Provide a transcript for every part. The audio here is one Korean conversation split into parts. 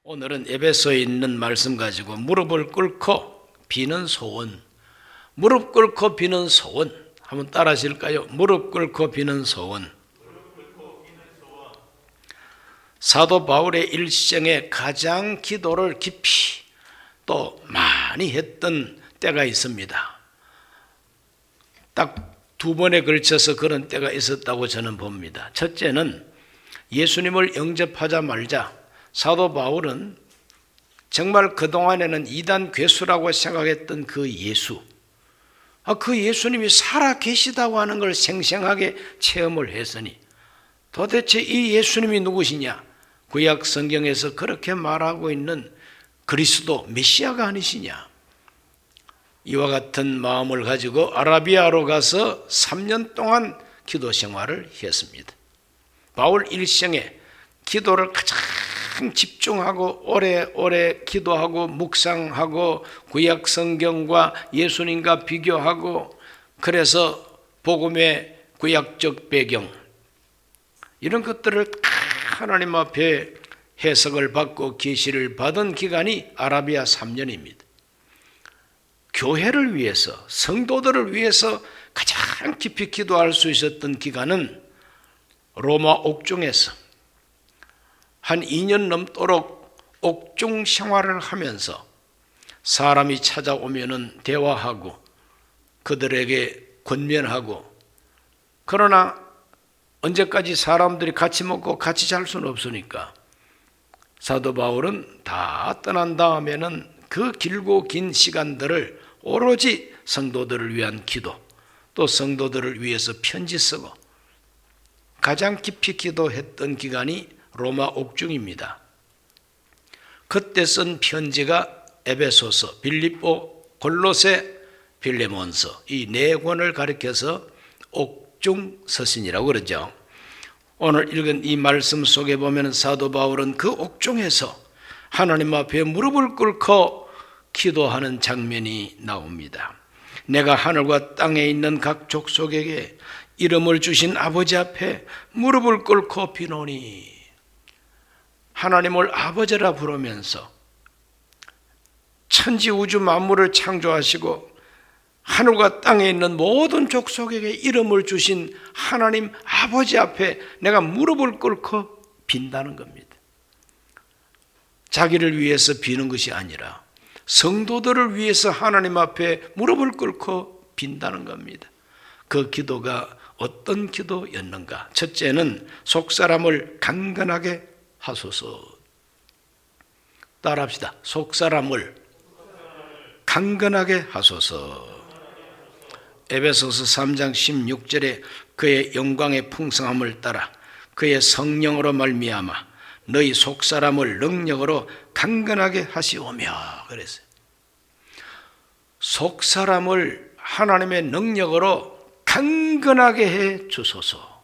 오늘은 에베소에 있는 말씀 가지고 무릎을 꿇고 비는 소원, 무릎 꿇고 비는 소원 한번 따라 하실까요? 무릎 꿇고 비는 소원. 사도 바울의 일생에 가장 기도를 깊이 또 많이 했던 때가 있습니다. 딱 두 번에 걸쳐서 그런 때가 있었다고 저는 봅니다. 첫째는 예수님을 영접하자마자 사도 바울은 정말 그동안에는 이단 괴수라고 생각했던 그 예수, 그 예수님이 살아 계시다고 하는 걸 생생하게 체험을 했으니 도대체 이 예수님이 누구시냐? 구약 성경에서 그렇게 말하고 있는 그리스도 메시아가 아니시냐? 이와 같은 마음을 가지고 아라비아로 가서 3년 동안 기도 생활을 했습니다. 바울 일생에 기도를 가장 집중하고 오래 기도하고 묵상하고 구약 성경과 예수님과 비교하고 그래서 복음의 구약적 배경 이런 것들을 하나님 앞에 해석을 받고 계시를 받은 기간이 아라비아 3년입니다. 교회를 위해서 성도들을 위해서 가장 깊이 기도할 수 있었던 기간은 로마 옥중에서 한 2년 넘도록 옥중 생활을 하면서 사람이 찾아오면은 대화하고 그들에게 권면하고 그러나 언제까지 사람들이 같이 먹고 같이 잘 수는 없으니까 사도 바울은 다 떠난 다음에는 그 길고 긴 시간들을 오로지 성도들을 위한 기도 또 성도들을 위해서 편지 쓰고 가장 깊이 기도했던 기간이 로마 옥중입니다. 그때 쓴 편지가 에베소서, 빌립보, 골로새, 빌레몬서 이 네 권을 가리켜서 옥중 서신이라고 그러죠. 오늘 읽은 이 말씀 속에 보면 사도 바울은 그 옥중에서 하나님 앞에 무릎을 꿇고 기도하는 장면이 나옵니다. 내가 하늘과 땅에 있는 각 족속에게 이름을 주신 아버지 앞에 무릎을 꿇고 비노니 하나님을 아버지라 부르면서 천지 우주 만물을 창조하시고 하늘과 땅에 있는 모든 족속에게 이름을 주신 하나님 아버지 앞에 내가 무릎을 꿇고 빈다는 겁니다. 자기를 위해서 비는 것이 아니라 성도들을 위해서 하나님 앞에 무릎을 꿇고 빈다는 겁니다. 그 기도가 어떤 기도였는가? 첫째는 속사람을 강건하게 하소서. 따라합시다. 속사람을 강건하게 하소서. 에베소서 3장 16절에 그의 영광의 풍성함을 따라 그의 성령으로 말미암아 너희 속사람을 능력으로 강건하게 하시오며 그랬어요. 속사람을 하나님의 능력으로 강건하게 해 주소서.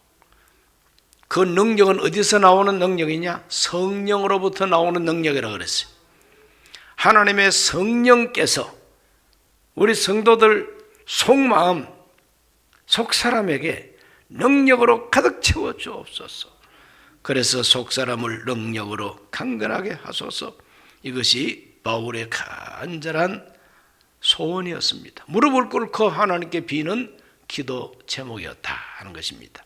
그 능력은 어디서 나오는 능력이냐? 성령으로부터 나오는 능력이라고 그랬어요. 하나님의 성령께서 우리 성도들 속마음, 속사람에게 능력으로 가득 채워 주옵소서. 그래서 속사람을 능력으로 강건하게 하소서. 이것이 바울의 간절한 소원이었습니다. 무릎을 꿇고 하나님께 비는 기도 제목이었다 하는 것입니다.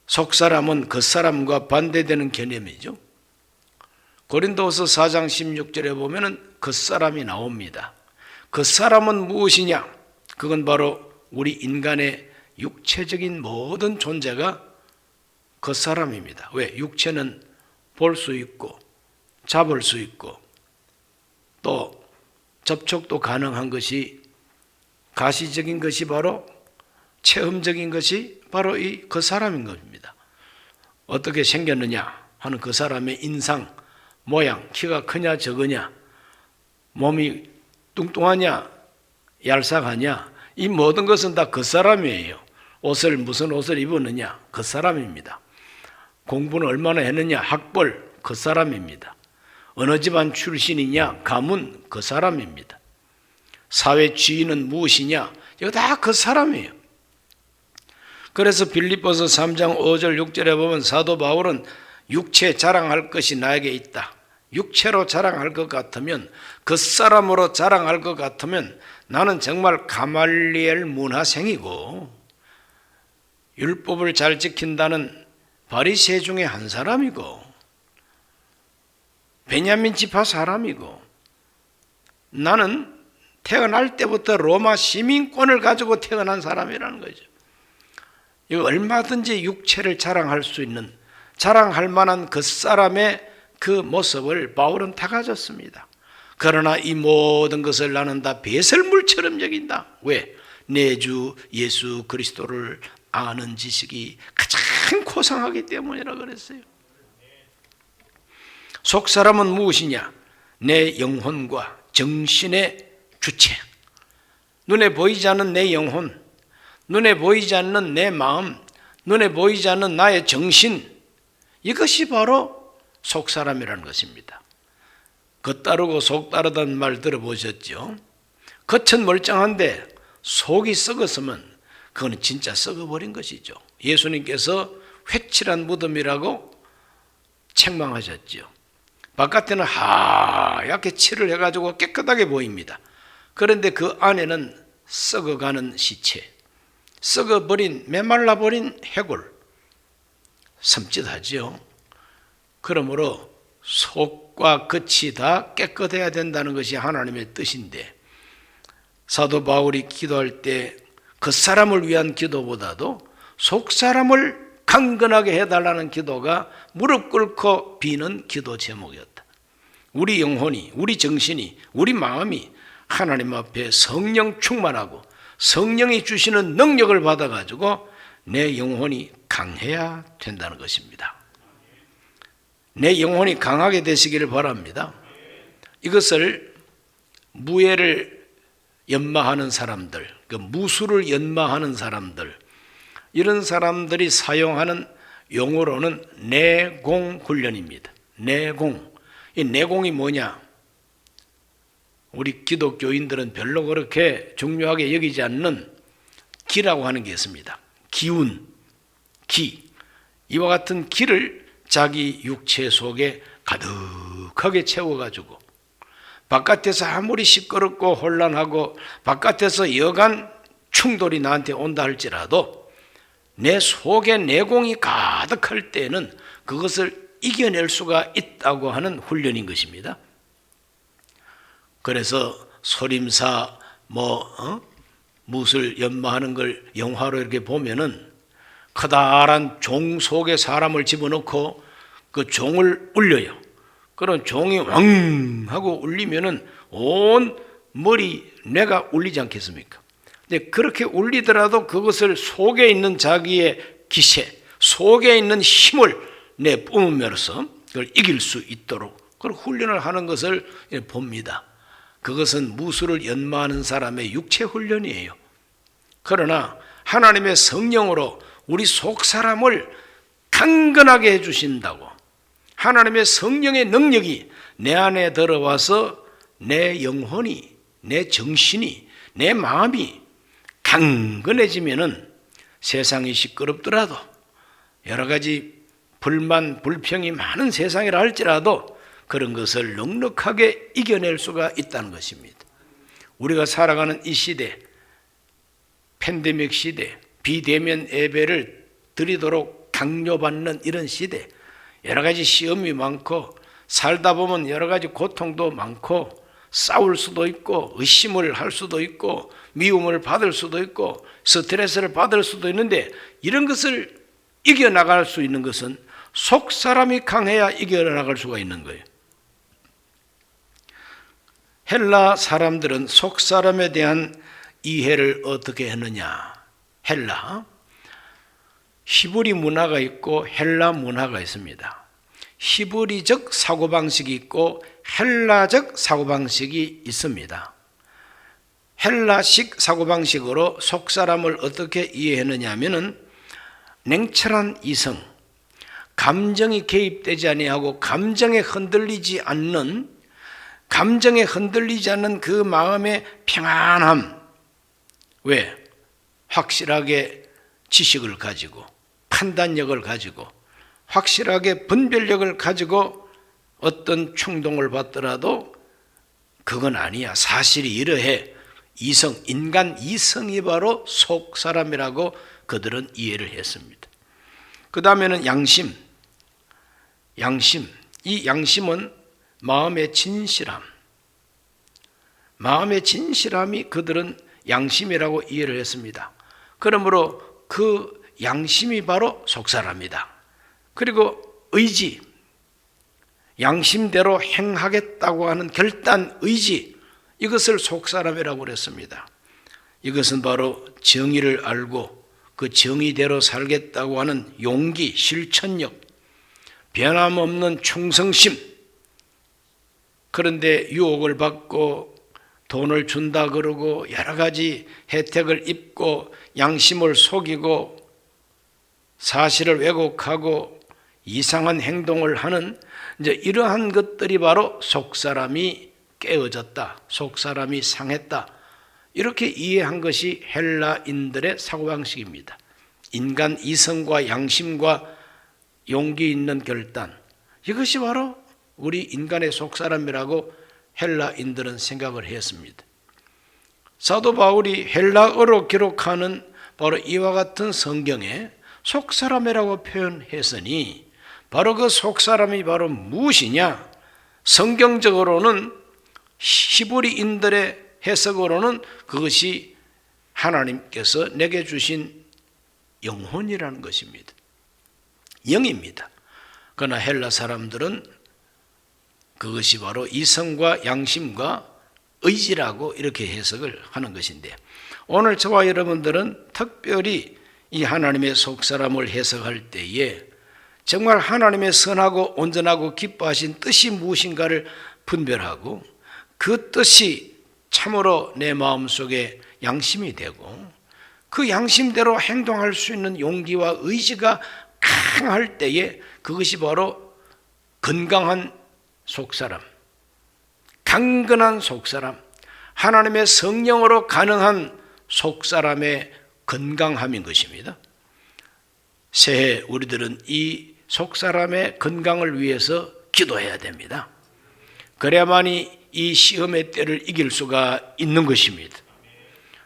속사람은 겉사람과 반대되는 개념이죠. 고린도후서 4장 16절에 보면 겉사람이 나옵니다. 겉사람은 무엇이냐? 그건 바로 우리 인간의 육체적인 모든 존재가 겉사람입니다. 왜? 육체는 볼 수 있고 잡을 수 있고 또 접촉도 가능한 것이 가시적인 것이 바로 체험적인 것이 바로 이 겉사람인 겁니다. 어떻게 생겼느냐 하는 그 사람의 인상, 모양, 키가 크냐 적으냐, 몸이 뚱뚱하냐 얄쌍하냐 이 모든 것은 다 겉사람이에요. 무슨 옷을 입었느냐 겉사람입니다. 공부는 얼마나 했느냐 학벌 겉사람입니다. 어느 집안 출신이냐 가문 겉사람입니다. 사회 지위는 무엇이냐 이거 다 겉사람이에요. 그래서 빌립보서 3장 5절 6절에 보면 사도 바울은 육체 자랑할 것이 나에게 있다. 육체로 자랑할 것 같으면, 겉사람으로 자랑할 것 같으면 나는 정말 가말리엘 문화생이고 율법을 잘 지킨다는 바리새 중에 한 사람이고 베냐민 지파 사람이고 나는 태어날 때부터 로마 시민권을 가지고 태어난 사람이라는 거죠. 이거 얼마든지 육체를 자랑할 수 있는, 자랑할 만한 겉사람의 그 모습을 바울은 다 가졌습니다. 그러나 이 모든 것을 나는 다 배설물처럼 여긴다. 왜? 내 주 예수 그리스도를 아는 지식이 가장 고상하기 때문이라 그랬어요. 속사람은 무엇이냐? 내 영혼과 정신의 주체, 눈에 보이지 않는 내 영혼, 눈에 보이지 않는 내 마음, 눈에 보이지 않는 나의 정신, 이것이 바로 속사람이라는 것입니다. 겉다르고 속다르다는 말 들어보셨죠? 겉은 멀쩡한데 속이 썩었으면 그거는 진짜 썩어버린 것이죠. 예수님께서 회칠한 무덤이라고 책망하셨죠. 바깥에는 하얗게 칠을 해가지고 깨끗하게 보입니다. 그런데 그 안에는 썩어가는 시체, 썩어버린, 메말라버린 해골, 섬찟하죠. 그러므로 속과 겉이 다 깨끗해야 된다는 것이 하나님의 뜻인데, 사도 바울이 기도할 때 겉사람을 위한 기도보다도 속사람을 강건하게 해달라는 기도가 무릎 꿇고 비는 기도 제목이었다. 우리 영혼이, 우리 정신이, 우리 마음이 하나님 앞에 성령 충만하고 성령이 주시는 능력을 받아가지고 내 영혼이 강해야 된다는 것입니다. 내 영혼이 강하게 되시기를 바랍니다. 이것을 무예를 연마하는 사람들, 그 무술을 연마하는 사람들, 이런 사람들이 사용하는 용어로는 내공 훈련입니다. 내공. 이 내공이 뭐냐? 우리 기독교인들은 별로 그렇게 중요하게 여기지 않는 기라고 하는 게 있습니다. 기운, 기. 이와 같은 기를 자기 육체 속에 가득하게 채워가지고 바깥에서 아무리 시끄럽고 혼란하고 바깥에서 여간 충돌이 나한테 온다 할지라도 내 속에 내공이 가득할 때는 그것을 이겨낼 수가 있다고 하는 훈련인 것입니다. 그래서 소림사 무술 연마하는 걸 영화로 이렇게 보면은 커다란 종 속에 사람을 집어넣고 그 종을 울려요. 그런 종이 왕 하고 울리면은 온 머리 뇌가 울리지 않겠습니까? 근데 그렇게 울리더라도 그것을 속에 있는 자기의 기세, 속에 있는 힘을 내뿜으면서 그걸 이길 수 있도록 그런 훈련을 하는 것을 봅니다. 그것은 무술을 연마하는 사람의 육체 훈련이에요. 그러나 하나님의 성령으로 우리 속 사람을 강건하게 해주신다고, 하나님의 성령의 능력이 내 안에 들어와서 내 영혼이, 내 정신이, 내 마음이 강건해지면은 세상이 시끄럽더라도 여러 가지 불만, 불평이 많은 세상이라 할지라도 그런 것을 넉넉하게 이겨낼 수가 있다는 것입니다. 우리가 살아가는 이 시대, 팬데믹 시대, 비대면 예배를 드리도록 강요받는 이런 시대, 여러 가지 시험이 많고 살다 보면 여러 가지 고통도 많고 싸울 수도 있고 의심을 할 수도 있고 미움을 받을 수도 있고 스트레스를 받을 수도 있는데, 이런 것을 이겨나갈 수 있는 것은 속 사람이 강해야 이겨나갈 수가 있는 거예요. 헬라 사람들은 속 사람에 대한 이해를 어떻게 했느냐? 헬라, 히브리 문화가 있고 헬라 문화가 있습니다. 히브리적 사고방식이 있고 헬라적 사고방식이 있습니다. 헬라식 사고방식으로 속 사람을 어떻게 이해했느냐 하면은 냉철한 이성, 감정이 개입되지 아니하고 감정에 흔들리지 않는 그 마음의 평안함. 왜? 확실하게 지식을 가지고 판단력을 가지고 확실하게 분별력을 가지고 어떤 충동을 받더라도 그건 아니야. 사실이 이러해. 인간 이성이 바로 속사람이라고 그들은 이해를 했습니다. 그 다음에는 양심. 이 양심은 마음의 진실함. 마음의 진실함이 그들은 양심이라고 이해를 했습니다. 그러므로 그 양심이 바로 속사람이다. 그리고 의지, 양심대로 행하겠다고 하는 결단, 의지, 이것을 속사람이라고 그랬습니다. 이것은 바로 정의를 알고 그 정의대로 살겠다고 하는 용기, 실천력, 변함없는 충성심. 그런데 유혹을 받고 돈을 준다 그러고 여러 가지 혜택을 입고 양심을 속이고 사실을 왜곡하고 이상한 행동을 하는 이제 이러한 것들이 바로 속사람이 깨어졌다, 속사람이 상했다, 이렇게 이해한 것이 헬라인들의 사고방식입니다. 인간 이성과 양심과 용기 있는 결단, 이것이 바로 우리 인간의 속사람이라고 헬라인들은 생각을 했습니다. 사도 바울이 헬라어로 기록하는 바로 이와 같은 성경에 속사람이라고 표현했으니 바로 그 속사람이 바로 무엇이냐? 성경적으로는 히브리인들의 해석으로는 그것이 하나님께서 내게 주신 영혼이라는 것입니다. 영입니다. 그러나 헬라 사람들은 그것이 바로 이성과 양심과 의지라고 이렇게 해석을 하는 것인데, 오늘 저와 여러분들은 특별히 이 하나님의 속사람을 해석할 때에 정말 하나님의 선하고 온전하고 기뻐하신 뜻이 무엇인가를 분별하고 그 뜻이 참으로 내 마음속에 양심이 되고 그 양심대로 행동할 수 있는 용기와 의지가 강할 때에 그것이 바로 건강한 속사람, 강건한 속사람, 하나님의 성령으로 가능한 속사람의 건강함인 것입니다. 새해 우리들은 이 속사람의 건강을 위해서 기도해야 됩니다. 그래야만이 이 시험의 때를 이길 수가 있는 것입니다.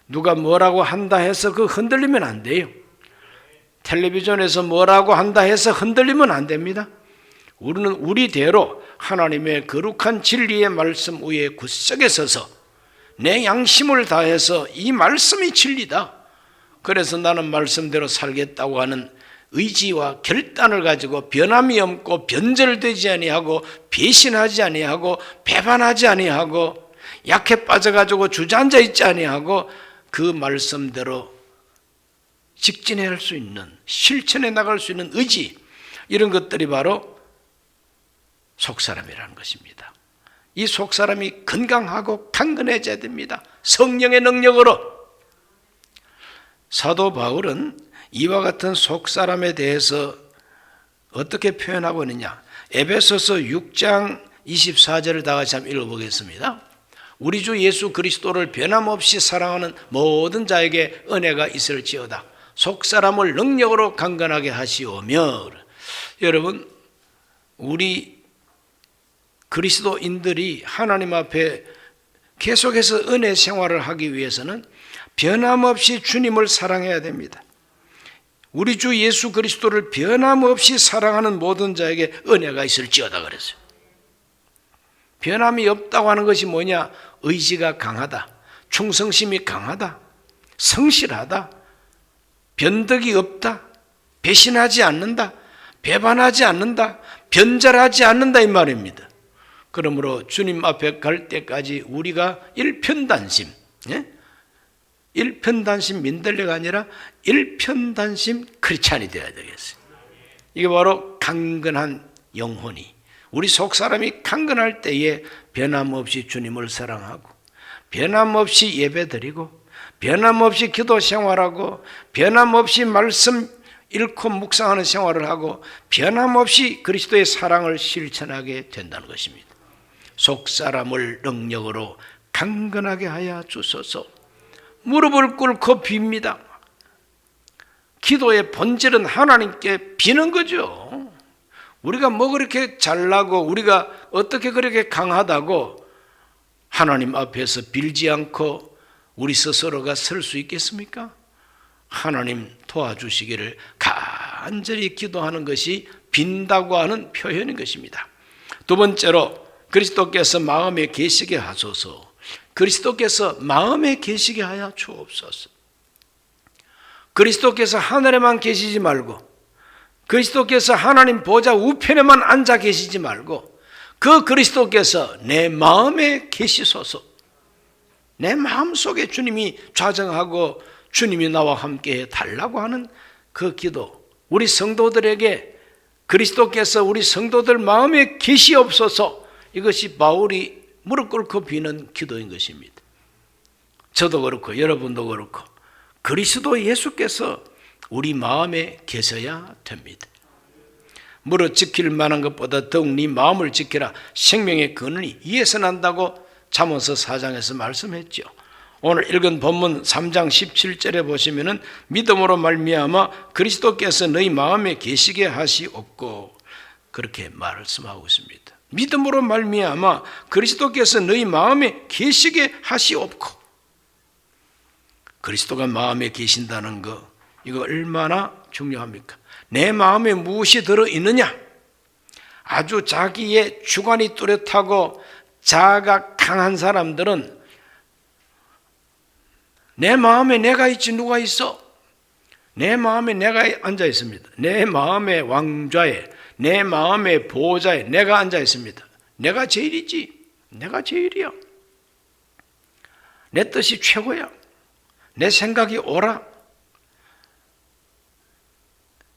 누가 뭐라고 한다 해서 그 흔들리면 안 돼요. 텔레비전에서 뭐라고 한다 해서 흔들리면 안 됩니다. 우리는 우리대로 하나님의 거룩한 진리의 말씀 위에 굳세게 서서 내 양심을 다해서 이 말씀이 진리다, 그래서 나는 말씀대로 살겠다고 하는 의지와 결단을 가지고 변함이 없고 변절되지 아니하고 배신하지 아니하고 배반하지 아니하고 약해 빠져가지고 주저앉아 있지 아니하고 그 말씀대로 직진할 수 있는, 실천해 나갈 수 있는 의지, 이런 것들이 바로 속사람이라는 것입니다. 이 속사람이 건강하고 강건해져야 됩니다. 성령의 능력으로. 사도 바울은 이와 같은 속사람에 대해서 어떻게 표현하고 있느냐? 에베소서 6장 24절을 다 같이 한번 읽어보겠습니다. 우리 주 예수 그리스도를 변함없이 사랑하는 모든 자에게 은혜가 있을지어다. 속사람을 능력으로 강건하게 하시오며. 여러분, 우리 그리스도인들이 하나님 앞에 계속해서 은혜 생활을 하기 위해서는 변함없이 주님을 사랑해야 됩니다. 우리 주 예수 그리스도를 변함없이 사랑하는 모든 자에게 은혜가 있을지어다 그랬어요. 변함이 없다고 하는 것이 뭐냐? 의지가 강하다, 충성심이 강하다, 성실하다, 변덕이 없다, 배신하지 않는다, 배반하지 않는다, 변절하지 않는다, 이 말입니다. 그러므로 주님 앞에 갈 때까지 우리가 일편단심, 일편단심 민들레가 아니라 일편단심 크리스찬이 되어야 되겠어요. 이게 바로 강건한 영혼이, 우리 속사람이 강건할 때에 변함없이 주님을 사랑하고 변함없이 예배드리고 변함없이 기도 생활하고 변함없이 말씀 읽고 묵상하는 생활을 하고 변함없이 그리스도의 사랑을 실천하게 된다는 것입니다. 속사람을 능력으로 강건하게 하여 주소서. 무릎을 꿇고 빕니다. 기도의 본질은 하나님께 비는 거죠. 우리가 뭐 그렇게 잘나고 우리가 어떻게 그렇게 강하다고 하나님 앞에서 빌지 않고 우리 스스로가 설 수 있겠습니까? 하나님 도와주시기를 간절히 기도하는 것이 빈다고 하는 표현인 것입니다. 두 번째로 그리스도께서 마음에 계시게 하소서. 그리스도께서 마음에 계시게 하여 주옵소서. 그리스도께서 하늘에만 계시지 말고 그리스도께서 하나님 보좌 우편에만 앉아 계시지 말고 그 그리스도께서 내 마음에 계시소서. 내 마음속에 주님이 좌정하고 주님이 나와 함께 달라고 하는 그 기도, 우리 성도들에게 그리스도께서 우리 성도들 마음에 계시옵소서, 이것이 바울이 무릎 꿇고 비는 기도인 것입니다. 저도 그렇고 여러분도 그렇고 그리스도 예수께서 우리 마음에 계셔야 됩니다. 무릇 지킬 만한 것보다 더욱 네 마음을 지키라. 생명의 근원이 이에서 난다고 잠언서 4장에서 말씀했죠. 오늘 읽은 본문 3장 17절에 보시면은 믿음으로 말미암아 그리스도께서 너희 마음에 계시게 하시옵고 그렇게 말씀하고 있습니다. 믿음으로 말미암아 그리스도께서 너희 마음에 계시게 하시옵고, 그리스도가 마음에 계신다는 거, 이거 얼마나 중요합니까? 내 마음에 무엇이 들어있느냐? 아주 자기의 주관이 뚜렷하고 자아가 강한 사람들은 내 마음에 내가 있지 누가 있어? 내 마음에 내가 앉아 있습니다. 내 마음의 왕좌에, 내 마음의 보호자에 내가 앉아 있습니다. 내가 제일이지. 내가 제일이야. 내 뜻이 최고야. 내 생각이 옳아.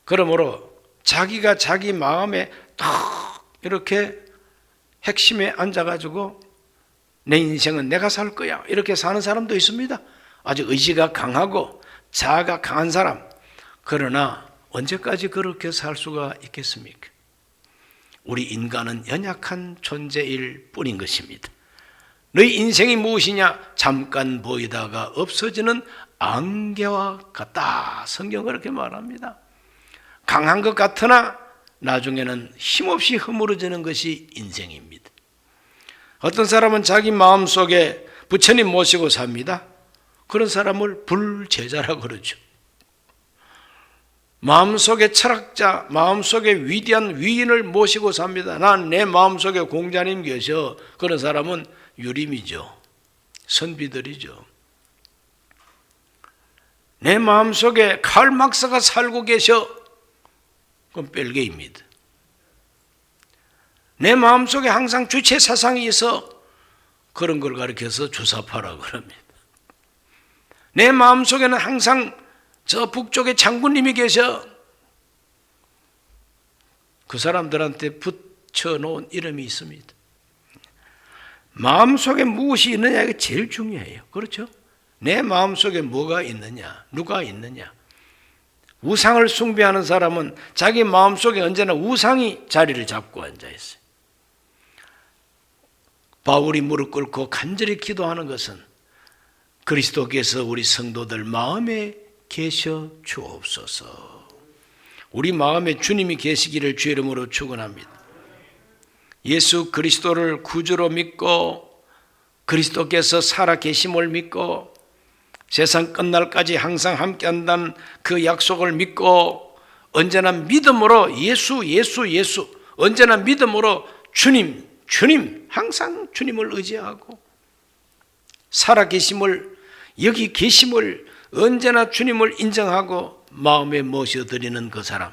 그러므로 자기가 자기 마음에 딱 이렇게 핵심에 앉아가지고 내 인생은 내가 살 거야 이렇게 사는 사람도 있습니다. 아주 의지가 강하고 자아가 강한 사람. 그러나 언제까지 그렇게 살 수가 있겠습니까? 우리 인간은 연약한 존재일 뿐인 것입니다. 너희 인생이 무엇이냐? 잠깐 보이다가 없어지는 안개와 같다. 성경은 그렇게 말합니다. 강한 것 같으나 나중에는 힘없이 허물어지는 것이 인생입니다. 어떤 사람은 자기 마음속에 부처님 모시고 삽니다. 그런 사람을 불제자라고 그러죠. 마음속에 철학자, 마음속에 위대한 위인을 모시고 삽니다. 난 내 마음속에 공자님 계셔. 그런 사람은 유림이죠. 선비들이죠. 내 마음속에 칼 막스가 살고 계셔. 그건 벨게입니다. 내 마음속에 항상 주체 사상이 있어. 그런 걸 가리켜서 주사파라고 합니다. 내 마음속에는 항상 저 북쪽에 장군님이 계셔. 그 사람들한테 붙여놓은 이름이 있습니다. 마음속에 무엇이 있느냐, 이게 제일 중요해요. 그렇죠? 내 마음속에 뭐가 있느냐, 누가 있느냐. 우상을 숭배하는 사람은 자기 마음속에 언제나 우상이 자리를 잡고 앉아있어요. 바울이 무릎 꿇고 간절히 기도하는 것은 그리스도께서 우리 성도들 마음에 계셔 주옵소서. 우리 마음에 주님이 계시기를 주의 이름으로 축원합니다. 예수 그리스도를 구주로 믿고 그리스도께서 살아 계심을 믿고 세상 끝날까지 항상 함께한다는 그 약속을 믿고 언제나 믿음으로 예수 언제나 믿음으로 주님 항상 주님을 의지하고 살아 계심을, 여기 계심을 언제나 주님을 인정하고 마음에 모셔드리는 그 사람,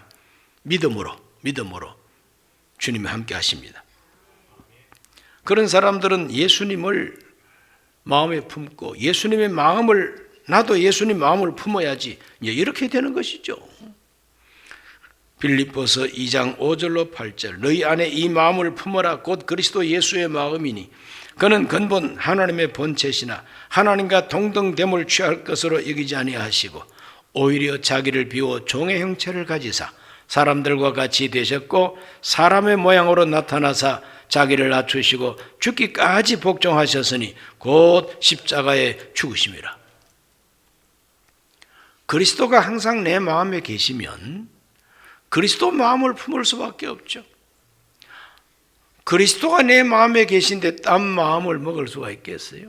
믿음으로 주님이 함께 하십니다. 그런 사람들은 예수님을 마음에 품고 예수님의 마음을, 나도 예수님 마음을 품어야지, 이렇게 되는 것이죠. 빌립보서 2장 5절로 8절, 너희 안에 이 마음을 품어라. 곧 그리스도 예수의 마음이니 그는 근본 하나님의 본체시나 하나님과 동등됨을 취할 것으로 여기지 아니하시고 오히려 자기를 비워 종의 형체를 가지사 사람들과 같이 되셨고 사람의 모양으로 나타나사 자기를 낮추시고 죽기까지 복종하셨으니 곧 십자가에 죽으심이라. 그리스도가 항상 내 마음에 계시면 그리스도 마음을 품을 수밖에 없죠. 그리스도가 내 마음에 계신데 딴 마음을 먹을 수가 있겠어요?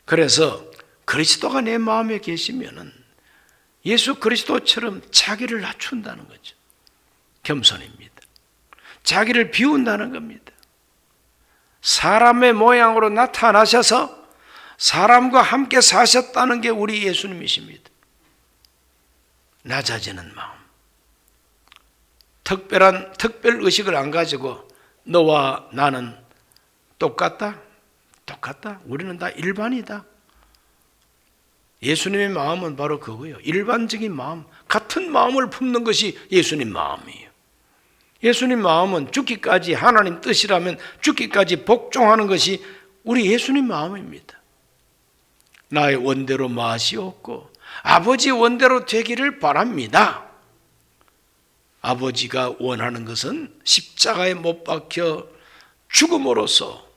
그래서 그리스도가 내 마음에 계시면은 예수 그리스도처럼 자기를 낮춘다는 거죠. 겸손입니다. 자기를 비운다는 겁니다. 사람의 모양으로 나타나셔서 사람과 함께 사셨다는 게 우리 예수님이십니다. 낮아지는 마음. 특별 의식을 안 가지고 너와 나는 똑같다? 우리는 다 일반이다. 예수님의 마음은 바로 그거예요. 일반적인 마음, 같은 마음을 품는 것이 예수님 마음이에요. 예수님 마음은 죽기까지, 하나님 뜻이라면 죽기까지 복종하는 것이 우리 예수님 마음입니다. 나의 원대로 마시옵고 아버지 원대로 되기를 바랍니다. 아버지가 원하는 것은 십자가에 못 박혀 죽음으로써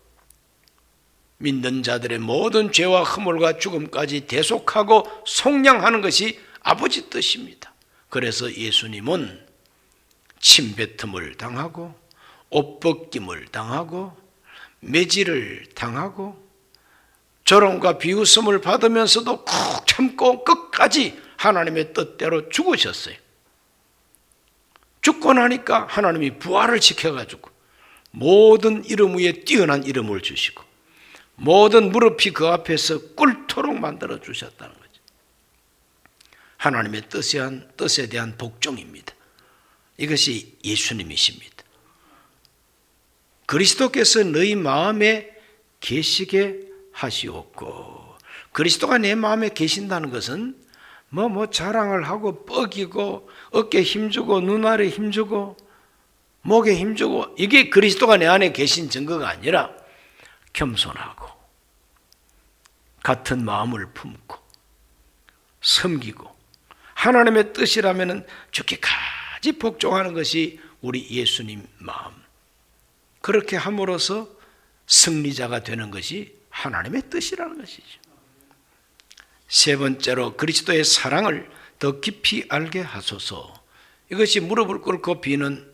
믿는 자들의 모든 죄와 허물과 죽음까지 대속하고 속량하는 것이 아버지 뜻입니다. 그래서 예수님은 침뱉음을 당하고 옷벗김을 당하고 매질을 당하고 조롱과 비웃음을 받으면서도 꾹 참고 끝까지 하나님의 뜻대로 죽으셨어요. 죽고 나니까 하나님이 부활을 시켜가지고 모든 이름 위에 뛰어난 이름을 주시고 모든 무릎이 그 앞에서 꿇도록 만들어 주셨다는 거죠. 하나님의 뜻에 대한 복종입니다. 이것이 예수님이십니다. 그리스도께서 너희 마음에 계시게 하시옵고, 그리스도가 내 마음에 계신다는 것은 뭐 자랑을 하고 뻐기고 어깨에 힘주고 눈알에 힘주고 목에 힘주고 이게 그리스도가 내 안에 계신 증거가 아니라 겸손하고 같은 마음을 품고 섬기고 하나님의 뜻이라면 죽기까지 복종하는 것이 우리 예수님 마음. 그렇게 함으로써 승리자가 되는 것이 하나님의 뜻이라는 것이죠. 세 번째로 그리스도의 사랑을 더 깊이 알게 하소서. 이것이 무릎을 꿇고 비는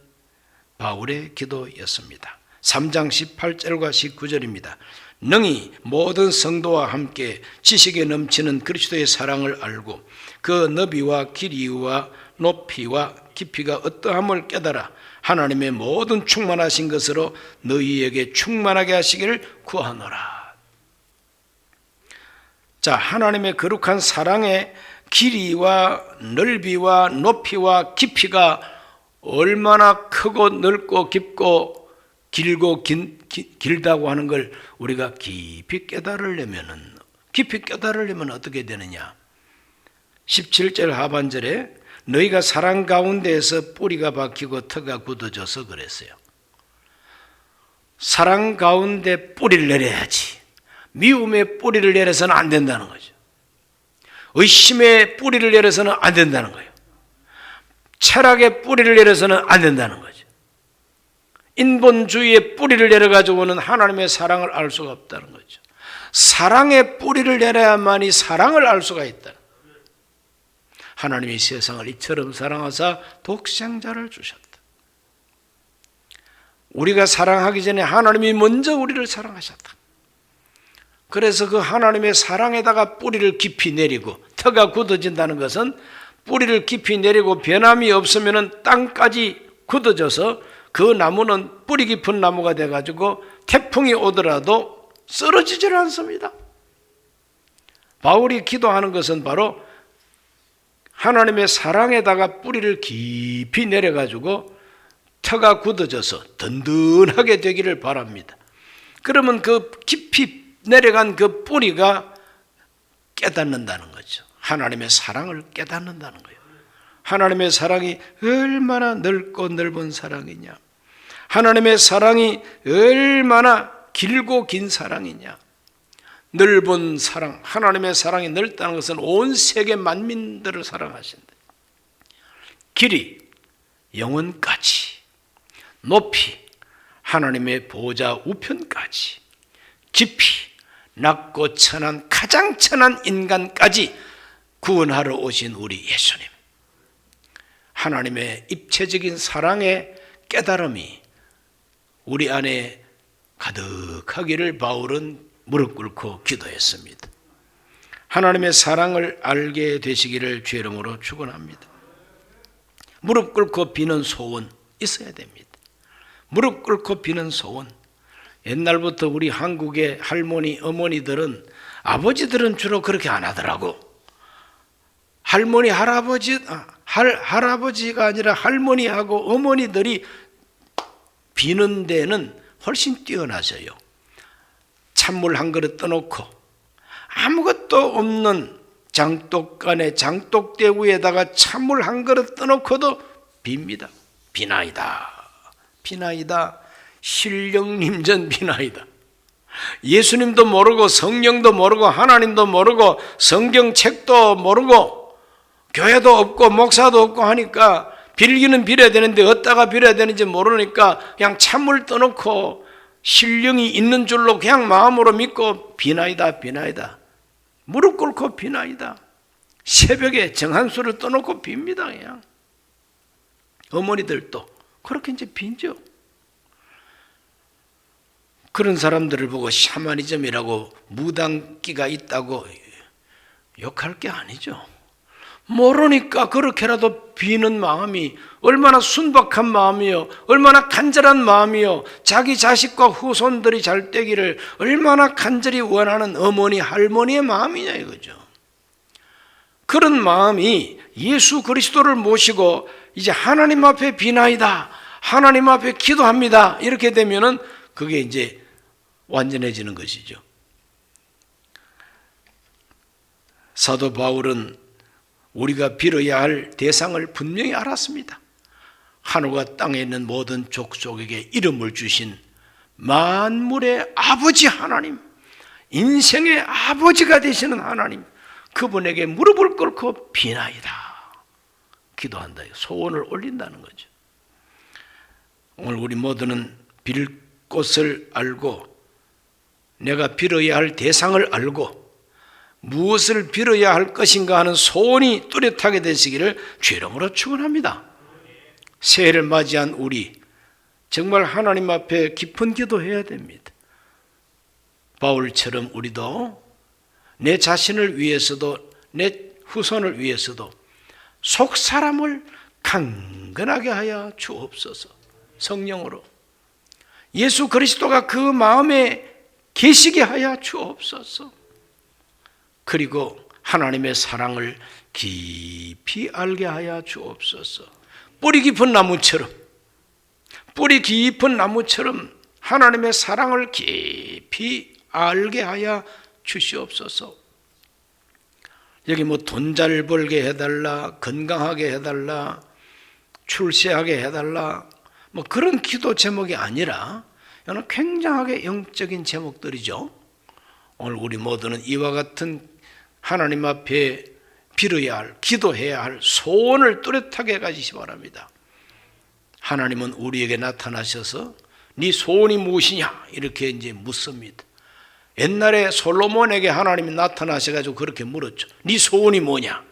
바울의 기도였습니다. 3장 18절과 19절입니다. 능히 모든 성도와 함께 지식에 넘치는 그리스도의 사랑을 알고 그 너비와 길이와 높이와 깊이가 어떠함을 깨달아 하나님의 모든 충만하신 것으로 너희에게 충만하게 하시기를 구하노라. 자, 하나님의 거룩한 사랑의 길이와 넓이와 높이와 깊이가 얼마나 크고 넓고 깊고 길고 길다고 하는 걸 우리가 깊이 깨달으려면 어떻게 되느냐? 17절 하반절에 너희가 사랑 가운데에서 뿌리가 박히고 터가 굳어져서 그랬어요. 사랑 가운데 뿌리를 내려야지. 미움의 뿌리를 내려서는 안 된다는 거죠. 의심의 뿌리를 내려서는 안 된다는 거예요. 철학의 뿌리를 내려서는 안 된다는 거죠. 인본주의의 뿌리를 내려가지고는 하나님의 사랑을 알 수가 없다는 거죠. 사랑의 뿌리를 내려야만이 사랑을 알 수가 있다. 하나님이 세상을 이처럼 사랑하사 독생자를 주셨다. 우리가 사랑하기 전에 하나님이 먼저 우리를 사랑하셨다. 그래서 그 하나님의 사랑에다가 뿌리를 깊이 내리고 터가 굳어진다는 것은 뿌리를 깊이 내리고 변함이 없으면 땅까지 굳어져서 그 나무는 뿌리 깊은 나무가 돼가지고 태풍이 오더라도 쓰러지질 않습니다. 바울이 기도하는 것은 바로 하나님의 사랑에다가 뿌리를 깊이 내려가지고 터가 굳어져서 든든하게 되기를 바랍니다. 그러면 그 깊이 내려간 그 뿌리가 깨닫는다는 거죠. 하나님의 사랑을 깨닫는다는 거예요. 하나님의 사랑이 얼마나 넓고 넓은 사랑이냐, 하나님의 사랑이 얼마나 길고 긴 사랑이냐. 넓은 사랑, 하나님의 사랑이 넓다는 것은 온 세계 만민들을 사랑하신다. 길이 영원까지, 높이 하나님의 보좌 우편까지, 깊이 낮고 천한 가장 천한 인간까지 구원하러 오신 우리 예수님. 하나님의 입체적인 사랑의 깨달음이 우리 안에 가득하기를 바울은 무릎 꿇고 기도했습니다. 하나님의 사랑을 알게 되시기를 주의 이름으로 축원합니다. 무릎 꿇고 비는 소원 있어야 됩니다. 무릎 꿇고 비는 소원. 옛날부터 우리 한국의 할머니, 어머니들은, 아버지들은 주로 그렇게 안 하더라고. 할머니, 할아버지가 아니라 할머니하고 어머니들이 비는 데는 훨씬 뛰어나셔요. 찬물 한 그릇 떠놓고 아무것도 없는 장독간에 장독대 위에다가 찬물 한 그릇 떠놓고도 빕니다. 비나이다. 비나이다. 신령님전 비나이다. 예수님도 모르고 성령도 모르고 하나님도 모르고 성경책도 모르고 교회도 없고 목사도 없고 하니까 빌기는 빌어야 되는데 어디다가 빌어야 되는지 모르니까 그냥 찬물 떠놓고 신령이 있는 줄로 그냥 마음으로 믿고 비나이다 비나이다. 무릎 꿇고 비나이다. 새벽에 정한수를 떠놓고 빕니다. 그냥. 어머니들도 그렇게 이제 빈죠. 그런 사람들을 보고 샤머니즘이라고 무당기가 있다고 욕할 게 아니죠. 모르니까 그렇게라도 비는 마음이 얼마나 순박한 마음이요, 얼마나 간절한 마음이요, 자기 자식과 후손들이 잘 되기를 얼마나 간절히 원하는 어머니, 할머니의 마음이냐 이거죠. 그런 마음이 예수 그리스도를 모시고 이제 하나님 앞에 비나이다, 하나님 앞에 기도합니다 이렇게 되면은 그게 이제 완전해지는 것이죠. 사도 바울은 우리가 빌어야 할 대상을 분명히 알았습니다. 하늘과 땅에 있는 모든 족속에게 이름을 주신 만물의 아버지 하나님, 인생의 아버지가 되시는 하나님, 그분에게 무릎을 꿇고 비나이다 기도한다, 소원을 올린다는 거죠. 오늘 우리 모두는 빌 곳을 알고 내가 빌어야 할 대상을 알고 무엇을 빌어야 할 것인가 하는 소원이 뚜렷하게 되시기를 주의 이름으로 축원합니다. 새해를 맞이한 우리 정말 하나님 앞에 깊은 기도해야 됩니다. 바울처럼 우리도 내 자신을 위해서도 내 후손을 위해서도 속 사람을 강건하게 하여 주옵소서. 성령으로 예수 그리스도가 그 마음에 계시게 하여 주옵소서. 그리고 하나님의 사랑을 깊이 알게 하여 주옵소서. 뿌리 깊은 나무처럼 하나님의 사랑을 깊이 알게 하여 주시옵소서. 여기 뭐 돈 잘 벌게 해달라, 건강하게 해달라, 출세하게 해달라, 뭐 그런 기도 제목이 아니라 이거는 굉장하게 영적인 제목들이죠. 오늘 우리 모두는 이와 같은 하나님 앞에 빌어야 할, 기도해야 할 소원을 뚜렷하게 가지시 바랍니다. 하나님은 우리에게 나타나셔서 네 소원이 무엇이냐 이렇게 이제 묻습니다. 옛날에 솔로몬에게 하나님이 나타나셔가지고 그렇게 물었죠. 네 소원이 뭐냐?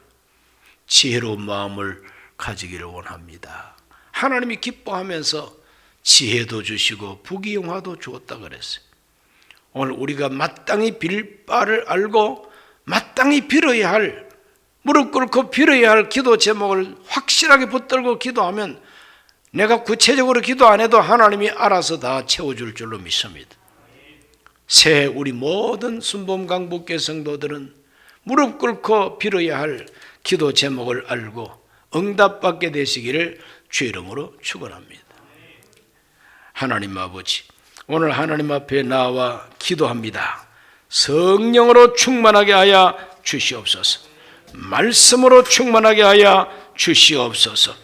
지혜로운 마음을 가지기를 원합니다. 하나님이 기뻐하면서 지혜도 주시고 부귀영화도 주었다 그랬어요. 오늘 우리가 마땅히 빌 바를 알고 마땅히 빌어야 할, 무릎 꿇고 빌어야 할 기도 제목을 확실하게 붙들고 기도하면 내가 구체적으로 기도 안 해도 하나님이 알아서 다 채워줄 줄로 믿습니다. 새해 우리 모든 순복음강북교회 성도들은 무릎 꿇고 빌어야 할 기도 제목을 알고 응답받게 되시기를 주의 이름으로 축원합니다. 하나님 아버지, 오늘 하나님 앞에 나와 기도합니다. 성령으로 충만하게 하여 주시옵소서. 말씀으로 충만하게 하여 주시옵소서.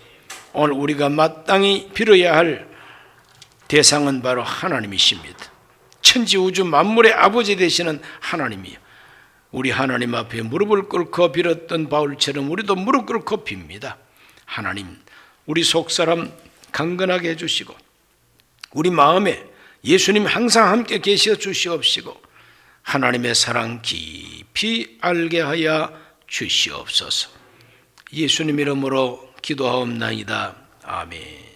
오늘 우리가 마땅히 빌어야 할 대상은 바로 하나님이십니다. 천지우주 만물의 아버지 되시는 하나님이요, 우리 하나님 앞에 무릎을 꿇고 빌었던 바울처럼 우리도 무릎 꿇고 빕니다. 하나님, 우리 속사람 강건하게 해주시고 우리 마음에 예수님 항상 함께 계셔 주시옵시고 하나님의 사랑 깊이 알게 하여 주시옵소서. 예수님 이름으로 기도하옵나이다. 아멘.